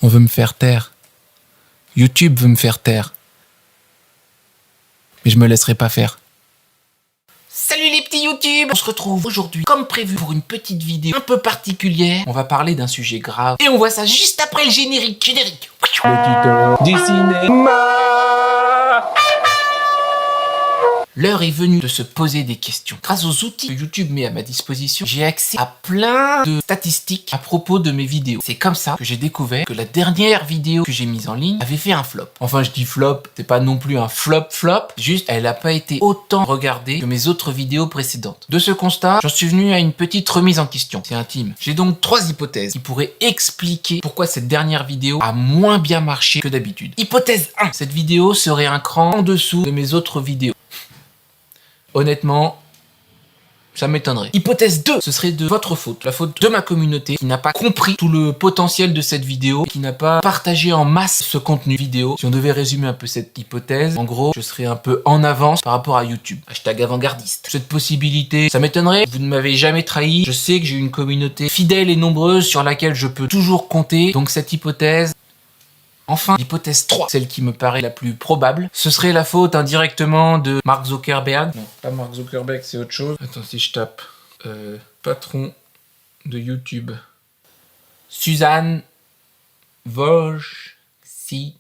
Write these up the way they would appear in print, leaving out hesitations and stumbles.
On veut me faire taire. YouTube veut me faire taire. Mais je me laisserai pas faire. Salut les petits YouTube! On se retrouve aujourd'hui, comme prévu, pour une petite vidéo un peu particulière. On va parler d'un sujet grave. Et on voit ça juste après le générique. Générique! Du cinéma. L'heure est venue de se poser des questions. Grâce aux outils que YouTube met à ma disposition, j'ai accès à plein de statistiques à propos de mes vidéos. C'est comme ça que j'ai découvert que la dernière vidéo que j'ai mise en ligne avait fait un flop. Enfin, je dis flop, c'est pas non plus un flop, juste elle n'a pas été autant regardée que mes autres vidéos précédentes. De ce constat, j'en suis venu à une petite remise en question. C'est intime. J'ai donc 3 hypothèses qui pourraient expliquer pourquoi cette dernière vidéo a moins bien marché que d'habitude. Hypothèse 1. Cette vidéo serait un cran en dessous de mes autres vidéos. Honnêtement, ça m'étonnerait. Hypothèse 2, ce serait de votre faute. La faute de ma communauté qui n'a pas compris tout le potentiel de cette vidéo, qui n'a pas partagé en masse ce contenu vidéo. Si on devait résumer un peu cette hypothèse, en gros, je serais un peu en avance par rapport à YouTube. Hashtag avant-gardiste. Cette possibilité, ça m'étonnerait. Vous ne m'avez jamais trahi. Je sais que j'ai une communauté fidèle et nombreuse sur laquelle je peux toujours compter. Donc cette hypothèse... Enfin, l'hypothèse 3, celle qui me paraît la plus probable, ce serait la faute indirectement de Mark Zuckerberg. Non, pas Mark Zuckerberg, c'est autre chose. Attends, si je tape patron de YouTube. Suzanne Wojcicki.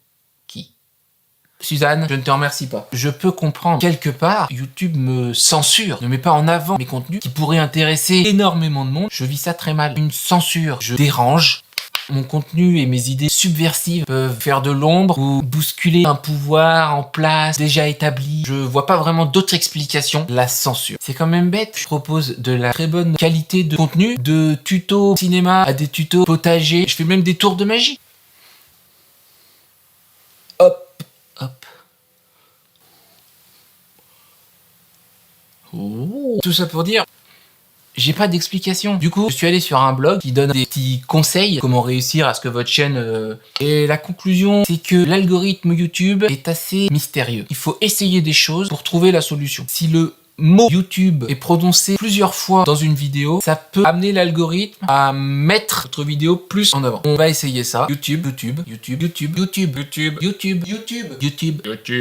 Suzanne, je ne te remercie pas. Je peux comprendre. Quelque part, YouTube me censure, ne met pas en avant mes contenus qui pourraient intéresser énormément de monde. Je vis ça très mal. Une censure, je dérange. Mon contenu et mes idées subversives peuvent faire de l'ombre ou bousculer un pouvoir en place déjà établi. Je vois pas vraiment d'autre explication. La censure. C'est quand même bête. Je propose de la très bonne qualité de contenu, de tutos cinéma à des tutos potager. Je fais même des tours de magie. Hop, hop. Oh. Tout ça pour dire... J'ai pas d'explication. Du coup, je suis allé sur un blog qui donne des petits conseils comment réussir à ce que votre chaîne... Et la conclusion, c'est que l'algorithme YouTube est assez mystérieux. Il faut essayer des choses pour trouver la solution. Si le mot YouTube est prononcé plusieurs fois dans une vidéo, ça peut amener l'algorithme à mettre votre vidéo plus en avant. On va essayer ça. YouTube.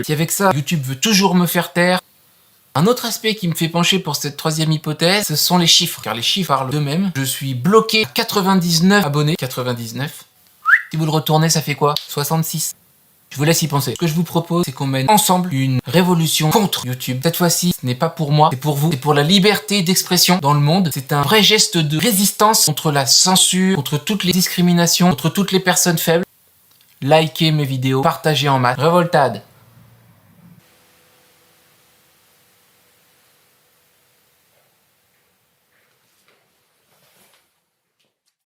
Si avec ça, YouTube veut toujours me faire taire, un autre aspect qui me fait pencher pour cette troisième hypothèse, ce sont les chiffres. Car les chiffres parlent d'eux-mêmes. Je suis bloqué à 99 abonnés. 99. Si vous le retournez, ça fait quoi? 66. Je vous laisse y penser. Ce que je vous propose, c'est qu'on mène ensemble une révolution contre YouTube. Cette fois-ci, ce n'est pas pour moi, c'est pour vous. C'est pour la liberté d'expression dans le monde. C'est un vrai geste de résistance contre la censure, contre toutes les discriminations, contre toutes les personnes faibles. Likez mes vidéos, partagez en masse. Révoltade!